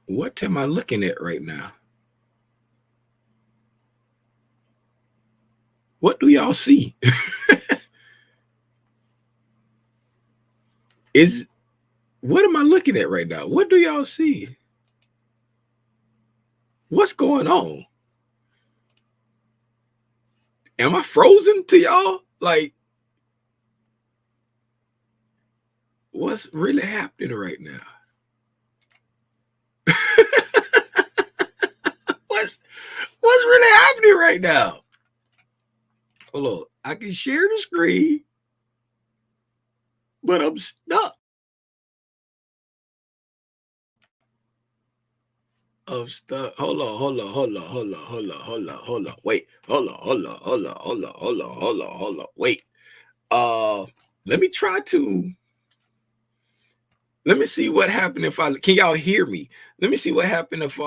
What am I looking at right now? What do y'all see? Is what am I looking at right now? What do y'all see? What's going on? Am I frozen to y'all? Like, what's really happening right now? what's what's really happening right now? Hold on. I can share the screen, but I'm stuck. I'm stuck. Hold on. Wait. Hold on. Wait. Uh let me try to let me see what happened if I can y'all hear me? Let me see what happened if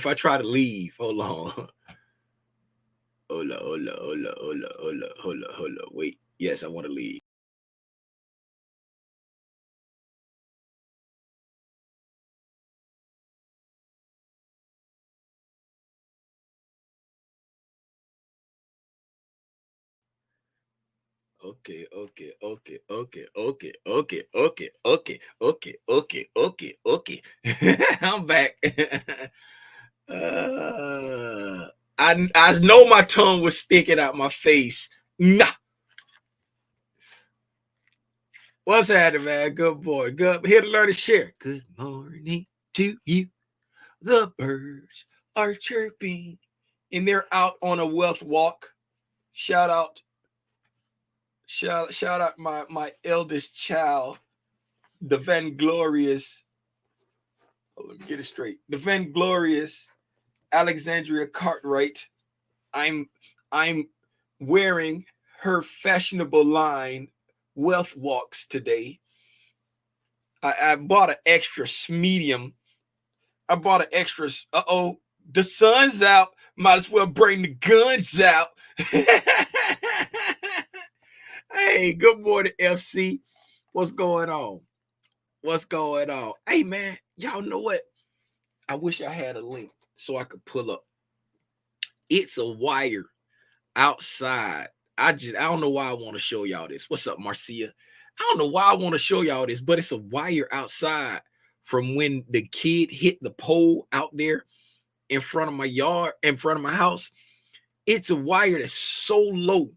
I try to leave. Hold on. Hold on. Wait. Yes, I want to leave. Okay. I'm back. I know my tongue was sticking out my face. Nah. What's happening, man? Good boy. Good. Here to learn to share. Good morning to you. The birds are chirping, and they're out on a wealth walk. Shout out, shout out my eldest child, the vainglorious. Oh, let me get it straight. The vainglorious Alexandria Cartwright. I'm wearing her fashionable line wealth walks today. I bought an extra medium. I bought an extra. The sun's out. Might as well bring the guns out. Hey, good morning, FC. What's going on? What's going on? Hey, man, y'all know what? I wish I had a link so I could pull up. It's a wire outside. I don't know why I want to show y'all this. What's up, Marcia? I don't know why I want to show y'all this, but it's a wire outside from when the kid hit the pole out there in front of my yard, in front of my house. It's a wire that's so low.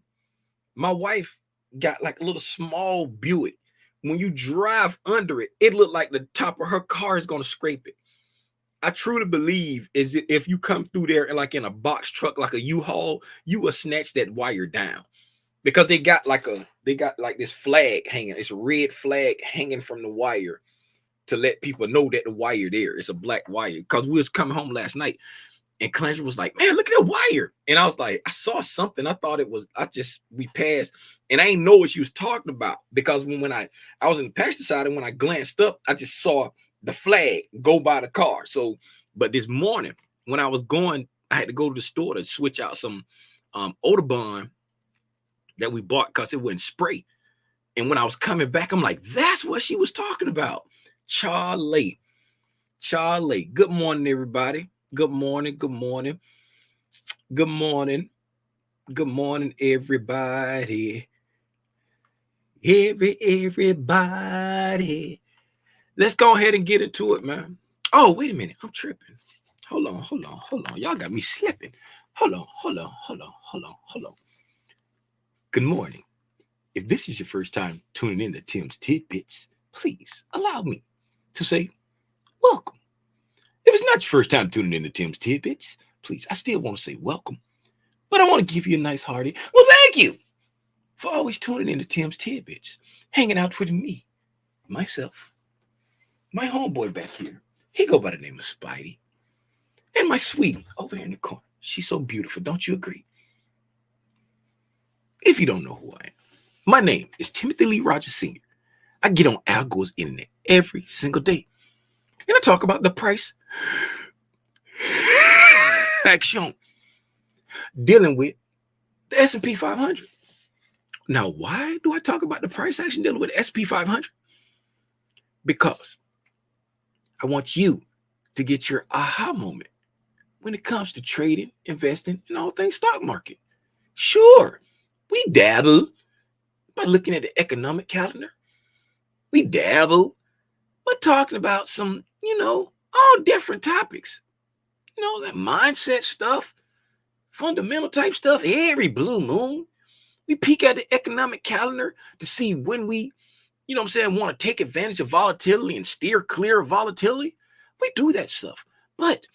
My wife got like a little small Buick. When you drive under it, it looked like the top of her car is going to scrape it. I truly believe is if you come through there and like in a box truck, like a U-Haul, you will snatch that wire down because they got like this flag hanging. It's a red flag hanging from the wire to let people know that the wire there. It's a black wire because we was coming home last night and Clancy was like, man, look at that wire. And I was like, I saw something. I thought it was, we passed and I didn't know what she was talking about because when I was in the passenger side and when I glanced up, I just saw the flag go by the car. So, but this morning when I was going, I had to go to the store to switch out some Audubon that we bought because it wouldn't spray. And when I was coming back, I'm like, that's what she was talking about. Charlie. Good morning, everybody. Good morning, everybody. Everybody. Let's go ahead and get into it, man. Oh, wait a minute. I'm tripping. Hold on. Y'all got me slipping. Hold on. Good morning. If this is your first time tuning in to Tim's Tidbits, please allow me to say welcome. If it's not your first time tuning in to Tim's Tidbits, please, I still want to say welcome. But I want to give you a nice hearty, well, thank you for always tuning in to Tim's Tidbits, hanging out with me, myself, my homeboy back here. He go by the name of Spidey. And my sweetie over here in the corner. She's so beautiful, don't you agree? If you don't know who I am, my name is Timothy Lee Rogers Sr. I get on Al Gore's internet every single day. And I talk about the price action dealing with the S&P 500. Now, why do I talk about the price action dealing with the S&P 500? Because I want you to get your aha moment when it comes to trading, investing, and all things stock market. Sure, we dabble by looking at the economic calendar. We dabble by talking about some, all different topics. That mindset stuff, fundamental type stuff, every blue moon. We peek at the economic calendar to see when we, want to take advantage of volatility and steer clear of volatility. We do that stuff. But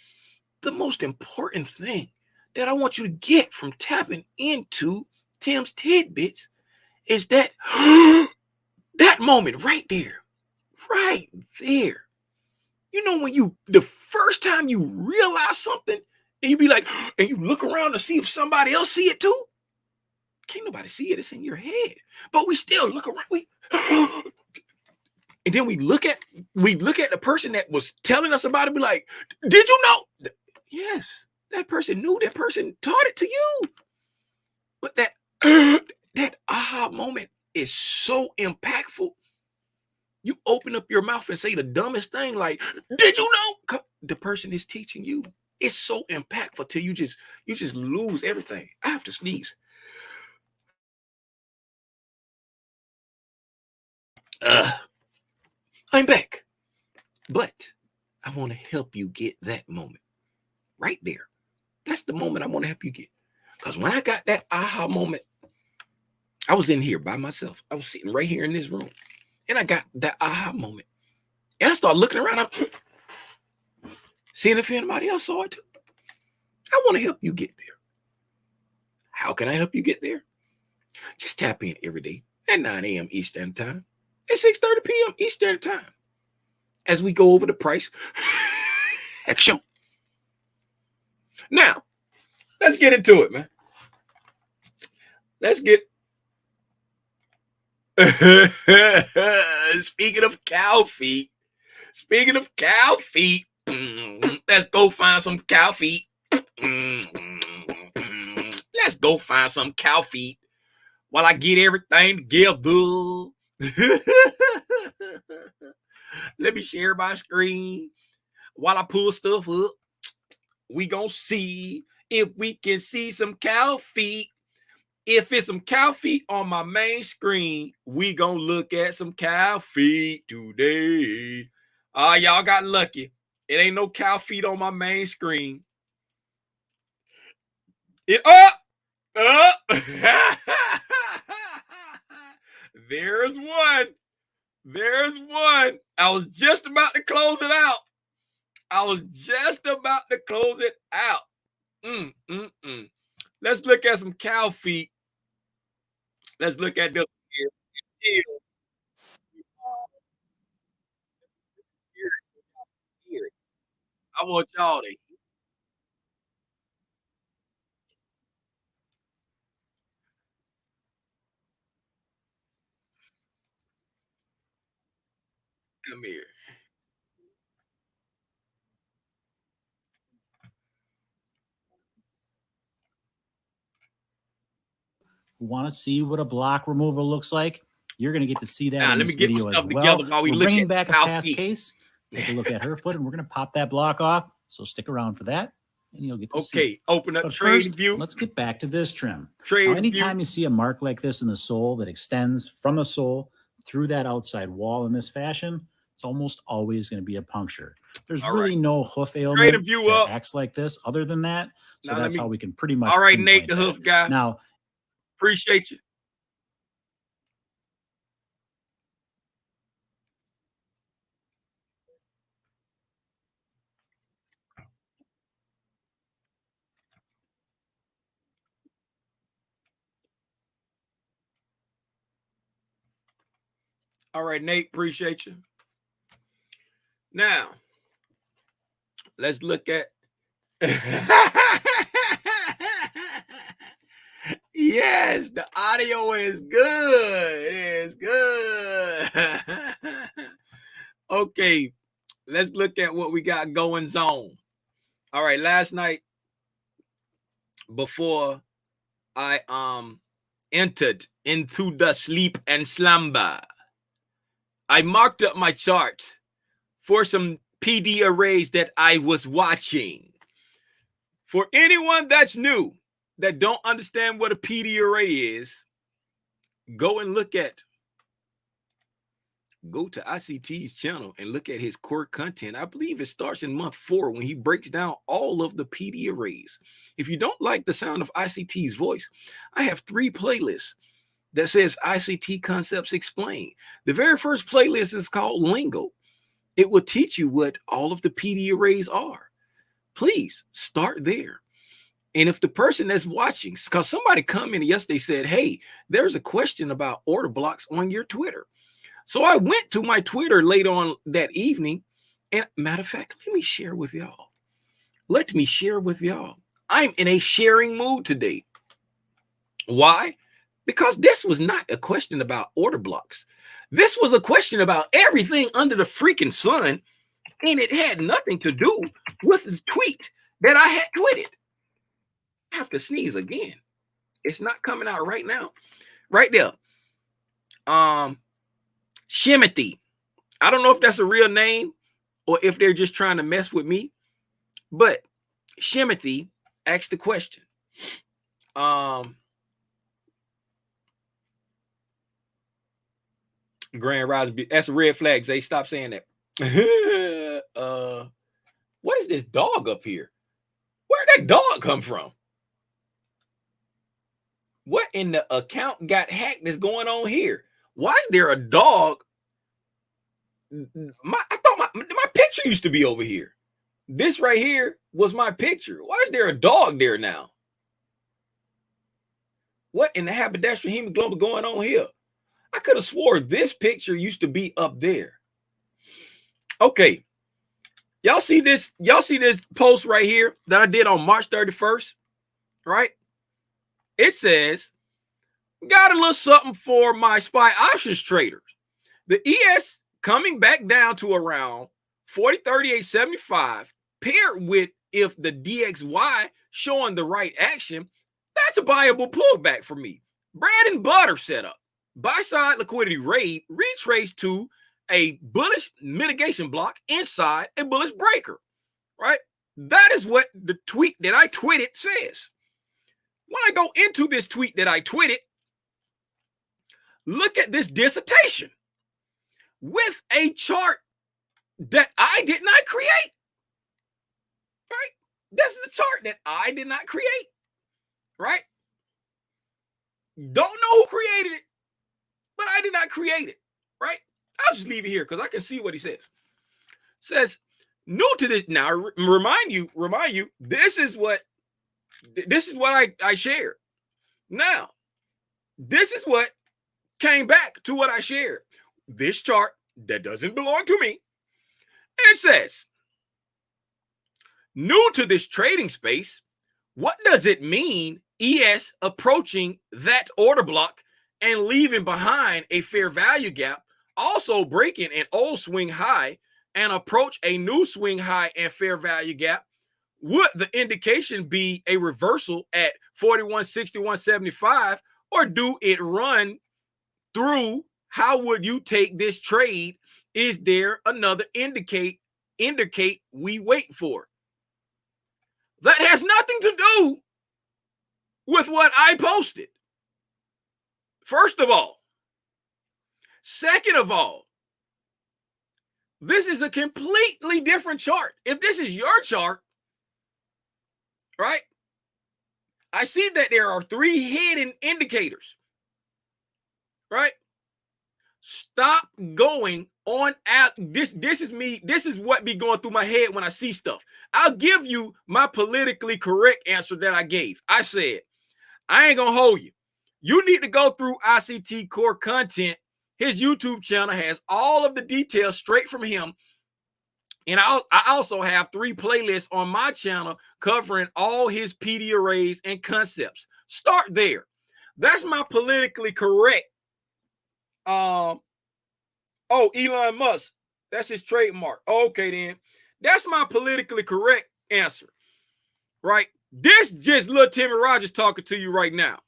the most important thing that I want you to get from tapping into Tim's tidbits is that that moment right there, right there. When the first time you realize something and you be like, and you look around to see if somebody else see it too. Can't nobody see it. It's in your head. But we still look around. And then we look at the person that was telling us about it, be like, did you know? Yes, that person knew, that person taught it to you. But that aha moment is so impactful. You open up your mouth and say the dumbest thing, like, did you know? The person is teaching you. It's so impactful till you just lose everything. I have to sneeze. I'm back. But I want to help you get that moment right there. That's the moment I want to help you get. Because when I got that aha moment, I was in here by myself. I was sitting right here in this room. And I got that aha moment. And I started looking around. I'm seeing if anybody else saw it too. I want to help you get there. How can I help you get there? Just tap in every day at 9 a.m. Eastern Time, at 6:30 p.m. Eastern Time, as we go over the price action. Now, let's get into it, man. Let's get. Speaking of cow feet, let's go find some cow feet. Let's go find some cow feet while I get everything together. Let me share my screen while I pull stuff up. We gonna see if we can see some cow feet. If it's some cow feet on my main screen, we gonna look at some cow feet today. Y'all got lucky. It ain't no cow feet on my main screen. It up. There's one. I was just about to close it out. Let's look at some cow feet. Let's look at this here. I want y'all to come here. Want to see what a block removal looks like? You're going to get to see that Now, in let this me get my video as stuff well. together while we We're look bringing at back a cow past feet. case. Take a look at her foot, and we're going to pop that block off. So stick around for that, and you'll get to see. Okay, open up But trade first, view. let's get back to this trim. Trade Now, view. anytime you see a mark like this in the sole that extends from the sole through that outside wall in this fashion, it's almost always going to be a puncture. There's All really right. no hoof ailment view that up. acts like this other than that. So Now, that's how we can pretty much All right, Nate, pinpoint the hoof guy. Now, appreciate you. All right, Nate, appreciate you. Now, let's look at. Yes, the audio is good. It is good. Okay, let's look at what we got going on. All right, last night before I entered into the sleep and slumber, I marked up my chart for some PD arrays that I was watching. For anyone that's new, that don't understand what a PD array is, go and go to ICT's channel and look at his core content. I believe it starts in month 4 when he breaks down all of the PD arrays. If you don't like the sound of ICT's voice, I have 3 playlists that says ICT Concepts Explained. The very first playlist is called Lingo. It will teach you what all of the PD arrays are. Please start there. And if the person that's watching, because somebody commented yesterday said, hey, there's a question about order blocks on your Twitter. So I went to my Twitter late on that evening. And matter of fact, let me share with y'all. I'm in a sharing mood today. Why? Because this was not a question about order blocks. This was a question about everything under the freaking sun. And it had nothing to do with the tweet that I had tweeted. I have to sneeze again. It's not coming out right now. Right there. Shimothy. I don't know if that's a real name or if they're just trying to mess with me. But Shimothy asked the question. Grand Rising. That's a red flag, Zay. Stop saying that. What is this dog up here? Where'd that dog come from? What in the account got hacked that's going on here? Why is there a dog? I thought my picture used to be over here. This right here was my picture. Why is there a dog there now? What in the haberdashery hemoglobin going on here? I could have swore this picture used to be up there. Okay. Y'all see this post right here that I did on March 31st, right? It says, got a little something for my SPY options traders. The ES coming back down to around 40.3875, paired with if the DXY showing the right action, that's a viable pullback for me. Bread and butter setup. Buy side liquidity raid retraced to a bullish mitigation block inside a bullish breaker, right? That is what the tweet that I tweeted says. When I go into this tweet that I tweeted, look at this dissertation with a chart that I did not create, right? This is a chart that I did not create, right? Don't know who created it, but I did not create it, right? I'll just leave it here because I can see what he says. Says, new to this, now remind you, this is what I shared. Now, this is what came back to what I shared. This chart that doesn't belong to me. And it says, new to this trading space, what does it mean ES approaching that order block and leaving behind a fair value gap, also breaking an old swing high and approach a new swing high and fair value gap? Would the indication be a reversal at 41.6175, or do it run through? How would you take this trade? Is there another indicate we wait for? That has nothing to do with what I posted. First of all. Second of all, this is a completely different chart. If this is your chart, right? I see that there are 3 hidden indicators, right? Stop going on out. This is me. This is what be going through my head when I see stuff. I'll give you my politically correct answer that I gave. I said, I ain't gonna hold you. You need to go through ICT core content. His YouTube channel has all of the details straight from him. And I also have 3 playlists on my channel covering all his PD arrays and concepts. Start there. That's my politically correct. Elon Musk. That's his trademark. Okay, then. That's my politically correct answer. Right? This just little Timmy Rogers talking to you right now.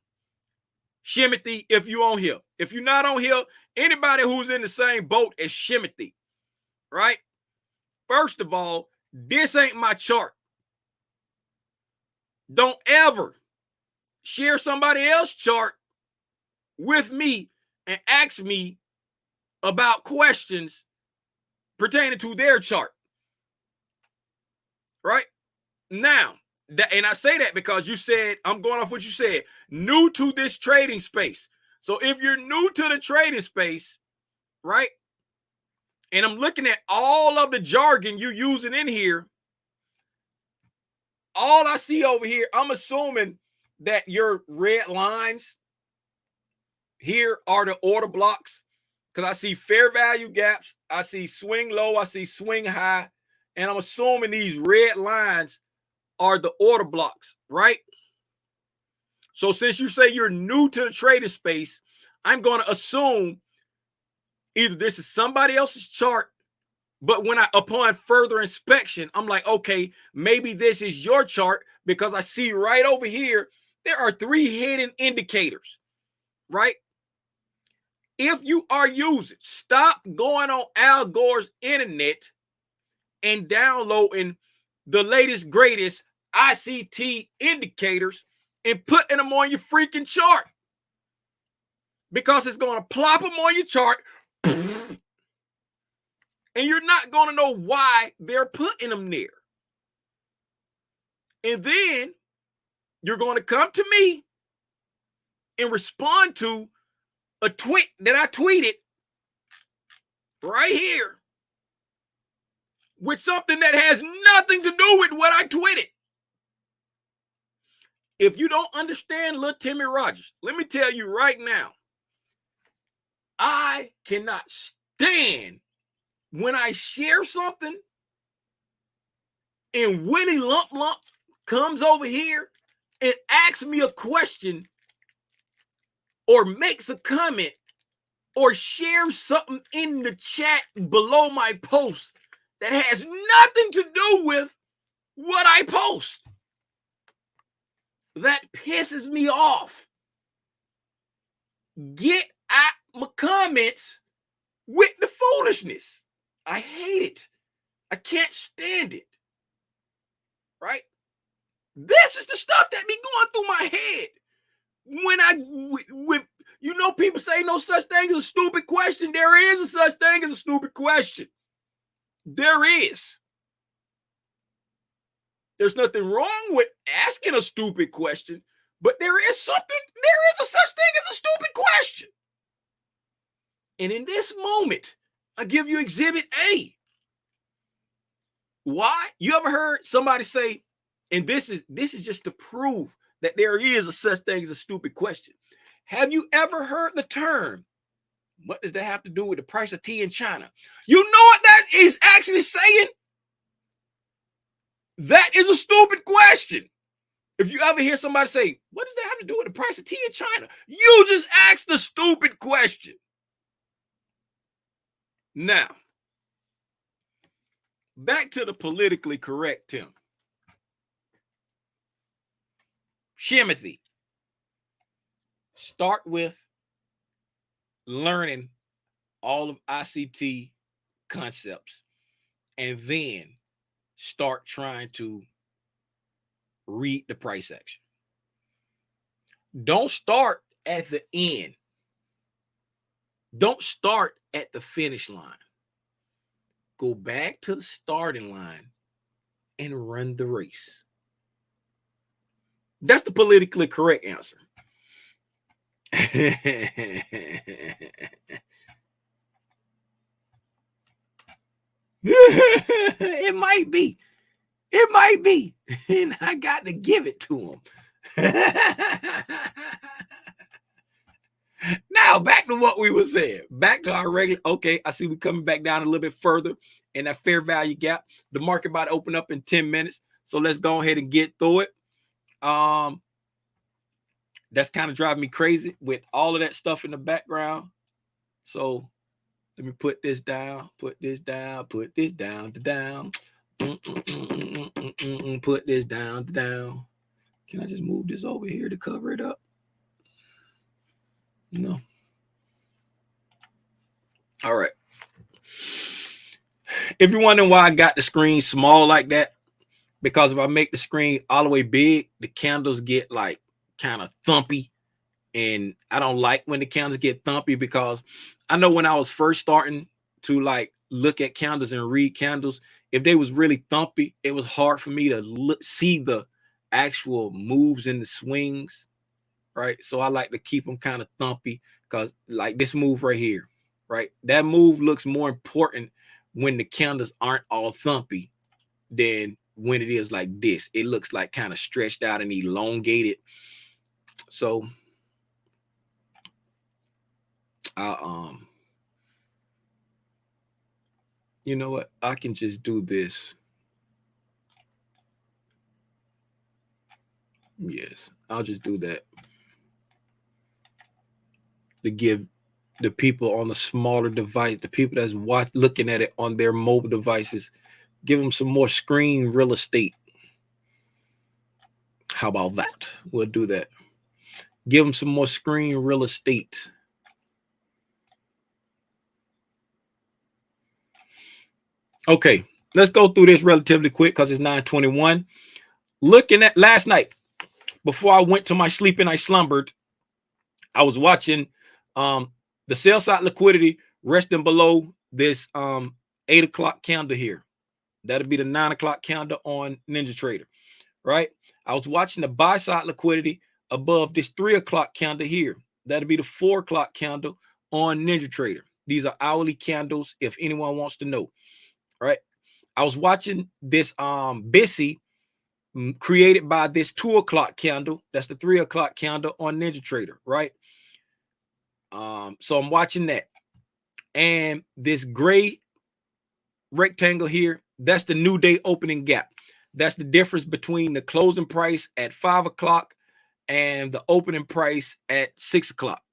Shimothy, if you on here. If you're not on here, anybody who's in the same boat as Shimothy, right? First of all, this ain't my chart. Don't ever share somebody else's chart with me and ask me about questions pertaining to their chart. Right? Now, and I say that because you said, I'm going off what you said, new to this trading space. So if you're new to the trading space, right, and I'm looking at all of the jargon you're using in here, all I see over here, I'm assuming that your red lines here are the order blocks, because I see fair value gaps, I see swing low, I see swing high, and I'm assuming these red lines are the order blocks, right? So since you say you're new to the trading space, I'm going to assume either this is somebody else's chart, but when upon further inspection, I'm like, okay, maybe this is your chart, because I see right over here, there are 3 hidden indicators, right? If you are using, stop going on Al Gore's internet and downloading the latest, greatest ICT indicators and putting them on your freaking chart, because it's going to plop them on your chart and you're not going to know why they're putting them there. And then you're going to come to me and respond to a tweet that I tweeted right here with something that has nothing to do with what I tweeted. If you don't understand little Timmy Rogers, let me tell you right now, I cannot stand when I share something and Willie Lump Lump comes over here and asks me a question or makes a comment or shares something in the chat below my post that has nothing to do with what I post. That pisses me off. Get at my comments with the foolishness. I hate it. I can't stand it. Right? This is the stuff that be going through my head. When you know, people say no such thing as a stupid question. There is a such thing as a stupid question. There is. There's nothing wrong with asking a stupid question, but there is a such thing as a stupid question. And in this moment, I give you exhibit A. Why? You ever heard somebody say, and this is just to prove that there is a such thing as a stupid question. Have you ever heard the term, what does that have to do with the price of tea in China? You know what that is actually saying? That is a stupid question. If you ever hear somebody say, what does that have to do with the price of tea in China? You just asked the stupid question. Now, back to the politically correct Tim. Shimothy, start with learning all of ICT concepts and then start trying to read the price action. Don't start at the end. Don't start at the finish line. Go back to the starting line and run the race. That's the politically correct answer. It might be. It might be. And I got to give it to him. Now, back to what we were saying. Back to our regular. Okay, I see we're coming back down a little bit further in that fair value gap. The market about to open up in 10 minutes. So let's go ahead and get through it. That's kind of driving me crazy with all of that stuff in the background. So let me put this down, put this down, put this down, down. Put this down, down. Can I just move this over here to cover it up? No. All right. If you're wondering why I got the screen small like that, because if I make the screen all the way big, the candles get like kind of thumpy. And I don't like when the candles get thumpy, because I know when I was first starting to like look at candles and read candles, if they was really thumpy, it was hard for me to see the actual moves and the swings, right? So I like to keep them kind of thumpy, because like this move right here, right? That move looks more important when the candles aren't all thumpy than when it is like this. It looks like kind of stretched out and elongated. So I you know what? I can just do this. Yes, I'll just do that to give the people on the smaller device, the people that's looking at it on their mobile devices, give them some more screen real estate. How about that? We'll do that. Give them some more screen real estate. Okay, let's go through this relatively quick because it's 9:21. Looking at last night, before I went to my sleep and I slumbered, I was watching the sell side liquidity resting below this 8 o'clock candle here. That'll be the 9 o'clock candle on Ninja Trader, right? I was watching the buy side liquidity above this 3 o'clock candle here. That'll be the 4 o'clock candle on Ninja Trader. These are hourly candles, if anyone wants to know, right? I was watching this BISI created by this 2 o'clock candle. That's the 3 o'clock candle on Ninja Trader, right? So I'm watching that. And this gray rectangle here, that's the new day opening gap. That's the difference between the closing price at 5 o'clock and the opening price at 6 o'clock,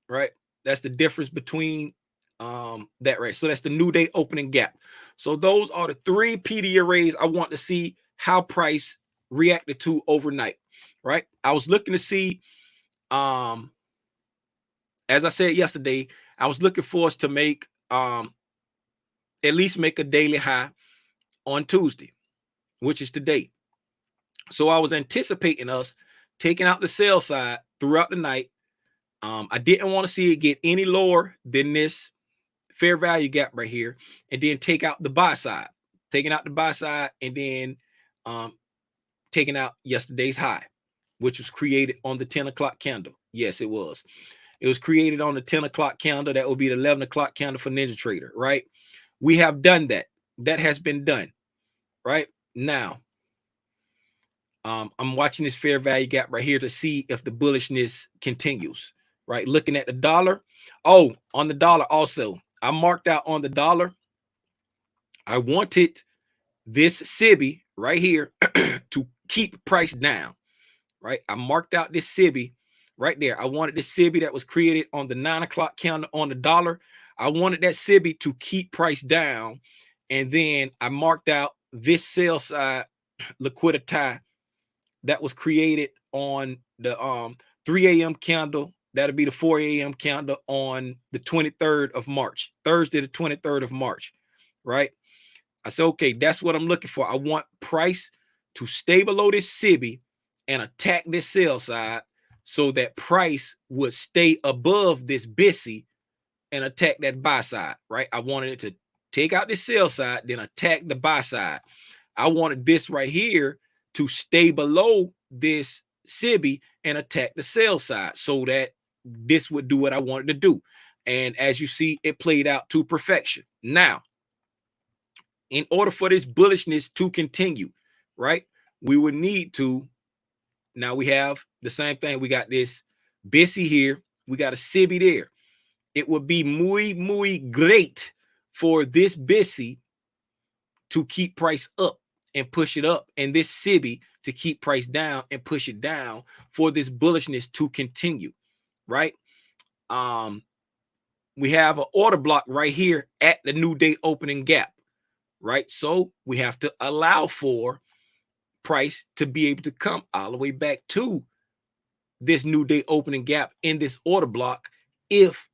right? That's the difference between that, right? So that's the new day opening gap. So those are the 3 PD arrays I want to see how price reacted to overnight, right? I was looking to see, as I said yesterday, I was looking for us to make at least make a daily high on Tuesday, which is today. So I was anticipating us taking out the sell side throughout the night. I didn't want to see it get any lower than this fair value gap right here, and then take out the buy side, taking out the buy side, and then taking out yesterday's high, which was created on the 10 o'clock candle. Yes, it was. It was created on the 10 o'clock candle. That will be the 11 o'clock candle for Ninja Trader, right? We have done that. That has been done, right? Now, I'm watching this fair value gap right here to see if the bullishness continues, right? Looking at the dollar. Oh, on the dollar also, I marked out on the dollar. I wanted this SIBI right here to keep price down, right? I marked out this SIBI right there. I wanted this SIBI that was created on the 9 o'clock candle on the dollar. I wanted that SIBI to keep price down. And then I marked out this sell side liquidity that was created on the 3 a.m. candle. That'll be the 4 a.m. candle on the 23rd of March, Thursday, the 23rd of March, right? I said, okay, that's what I'm looking for. I want price to stay below this SIBI and attack this sell side so that price would stay above this BISI and attack that buy side, right? I wanted it to take out the sell side, then attack the buy side. I wanted this right here to stay below this SIBI and attack the sell side so that this would do what I wanted to do. And as you see, it played out to perfection. Now, in order for this bullishness to continue, right, we would need to, now we have the same thing. We got this BISI here. We got a SIBI there. It would be muy great for this BISI to keep price up and push it up, and this SIBI to keep price down and push it down for this bullishness to continue, right? We have an order block right here at the new day opening gap, right? So we have to allow for price to be able to come all the way back to this new day opening gap in this order block if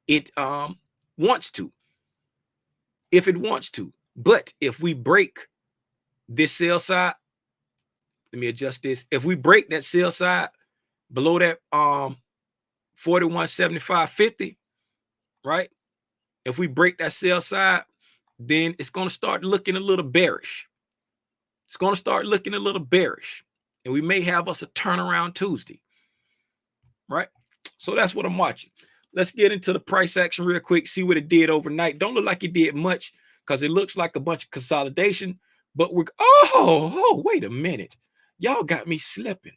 it wants to. if it wants to. But if we break this sell side, let me adjust this. If we break that sell side below that 41.75.50, right? If we break that sell side, then it's going to start looking a little bearish. It's going to start looking a little bearish. And we may have us a turnaround Tuesday, right? So that's what I'm watching. Let's get into the price action real quick, see what it did overnight. Don't look like it did much because it looks like a bunch of consolidation. But wait a minute. Y'all got me slipping.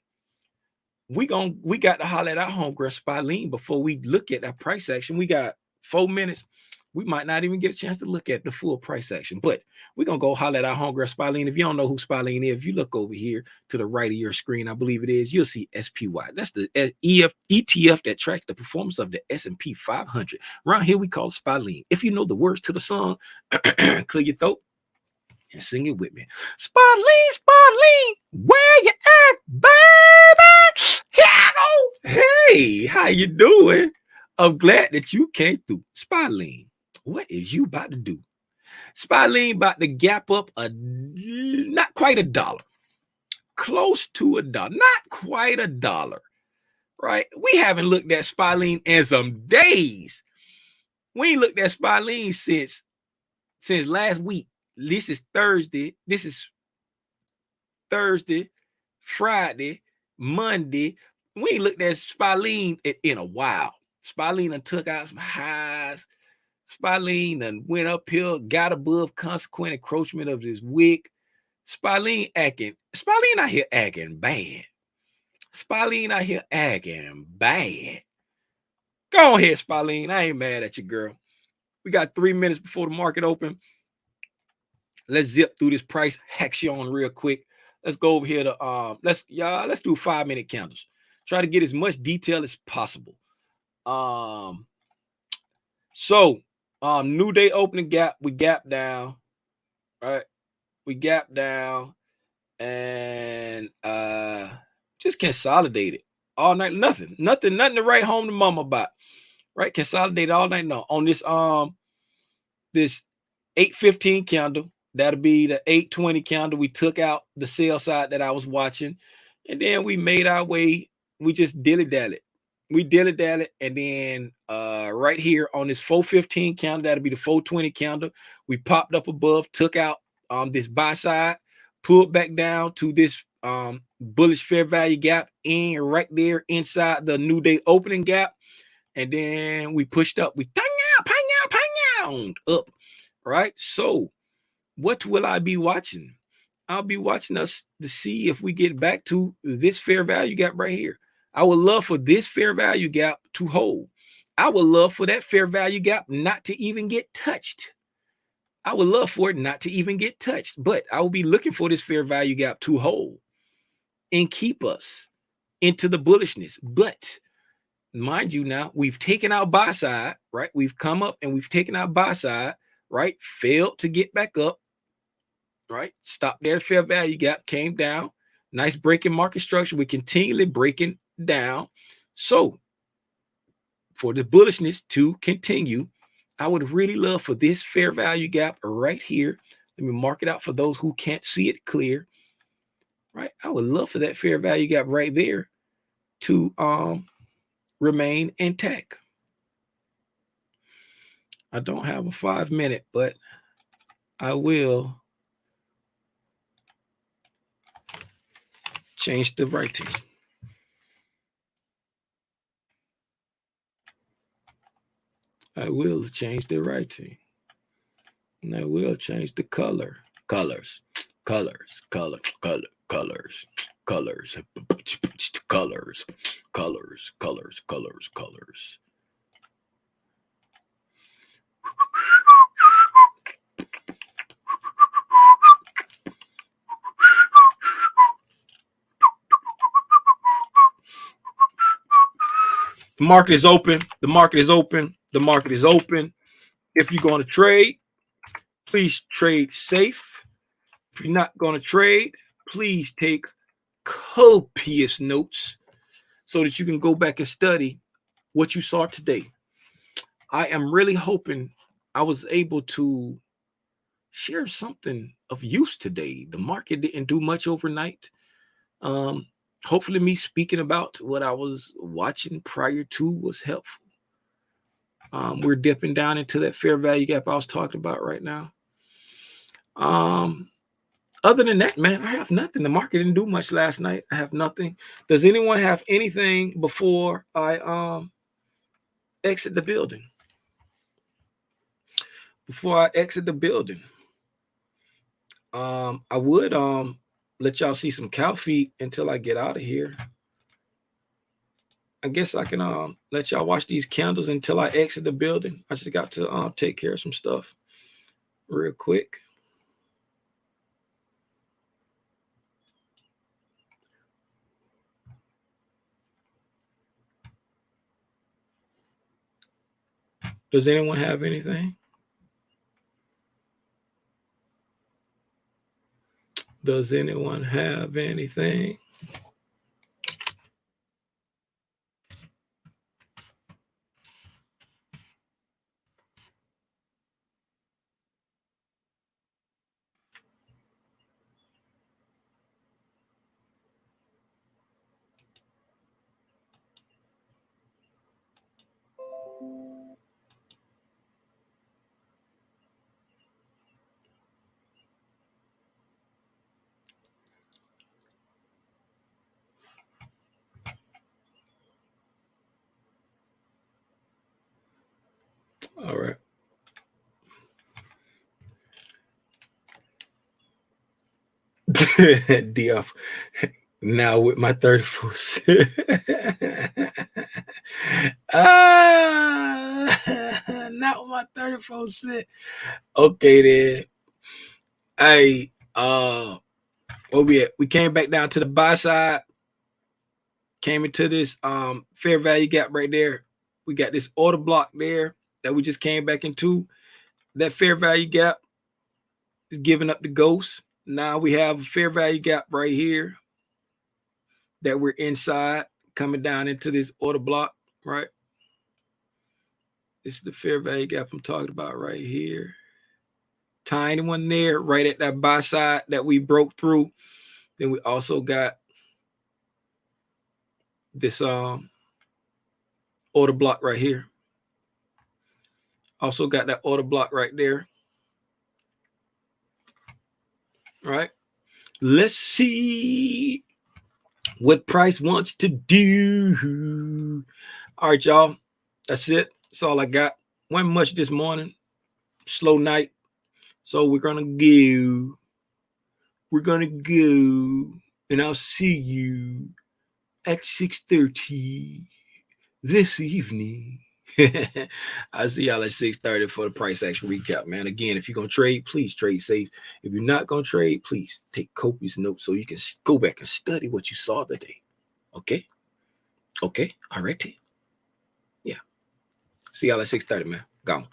We got to holler at our homegirl Spilene before we look at that price action. We got 4 minutes. We might not even get a chance to look at the full price action, but we're going to go holler at our homegirl Spilene. If you don't know who Spilene is, if you look over here to the right of your screen, I believe it is, you'll see SPY. That's the ETF that tracks the performance of the S&P 500. Around here, we call it Spilene. If you know the words to the song, clear your throat and sing it with me. Spilene, Spilene, where you at, baby? Here I go. Hey, how you doing? I'm glad that you came through. Spilene, what is you about to do? Spilene about to gap up not quite $1, close to $1, not quite $1, right? We haven't looked at Spilene in some days. We ain't looked at Spilene since last week. This is Thursday. This is Thursday, Friday, Monday. We ain't looked at Spilene in a while. Spilene done took out some highs. Spilene done went uphill, got above consequent encroachment of this wick. Spilene out here acting bad. Spilene out here acting bad. Go ahead, Spilene. I ain't mad at you, girl. We got 3 minutes before the market open. Let's zip through this price action real quick. Let's go over here to let's do 5-minute candles. Try to get as much detail as possible. New day opening gap, we gap down, right? We gap down and just consolidated all night. Nothing to write home to mama about, right? Consolidated all night long on this this 8:15 candle. That'll be the 8:20 candle. We took out the sell side that I was watching, and then we made our way. We just dilly-dallied. And then right here on this 4:15 candle, that'll be the 4:20 candle. We popped up above, took out this buy side, pulled back down to this bullish fair value gap, and right there inside the new day opening gap, and then we pushed up. We up, right? So what will I be watching? I'll be watching us to see if we get back to this fair value gap right here. I would love for this fair value gap to hold. I would love for that fair value gap not to even get touched. I would love for it not to even get touched, but I will be looking for this fair value gap to hold and keep us into the bullishness. But mind you, now we've taken our buy side, right? We've come up and we've taken our buy side, right? Failed to get back up, right? Stopped there, fair value gap, came down. Nice breaking market structure. We're continually breaking down. So for the bullishness to continue, I would really love for this fair value gap right here. Let me mark it out for those who can't see it clear, right? I would love for that fair value gap right there to remain intact. I don't have a 5-minute, but I will change the writing. I will change the writing. And I will change the color. Colors. Colors. Color. Color. Colors. Colors. Colors. Colors. Colors. Colors. Colors. The market is open. The market is open. The market is open. If you're going to trade, please trade safe. If you're not going to trade, please take copious notes so that you can go back and study what you saw today. I am really hoping I was able to share something of use today. The market didn't do much overnight. Hopefully me speaking about what I was watching prior to was helpful. We're dipping down into that fair value gap I was talking about right now. Other than that, man, I have nothing. The market didn't do much last night. I have nothing. Does anyone have anything before I exit the building? Before I exit the building, I would let y'all see some cow feet until I get out of here. I guess I can let y'all watch these candles until I exit the building. I just got to take care of some stuff real quick. Does anyone have anything? Does anyone have anything? All right. DF. Now with my 34 cent. Not with my 34 cent. Okay then. Hey, where we at? We came back down to the buy side. Came into this fair value gap right there. We got this order block there that we just came back into. That fair value gap is giving up the ghost. Now we have a fair value gap right here that we're inside, coming down into this order block, right? This is the fair value gap I'm talking about right here. Tiny one there, right at that buy side that we broke through. Then we also got this order block right here. Also got that order block right there. All right. Let's see what price wants to do. All right, y'all. That's it. That's all I got. Wasn't much this morning. Slow night. So we're gonna go. We're gonna go, and I'll see you at 6:30 this evening. I'll see y'all at 6:30 for the price action recap, man. Again, if you're gonna trade, please trade safe. If you're not gonna trade, please take copious notes so you can go back and study what you saw today. Okay? Okay, all right. Yeah. See y'all at 6:30, man. Gone.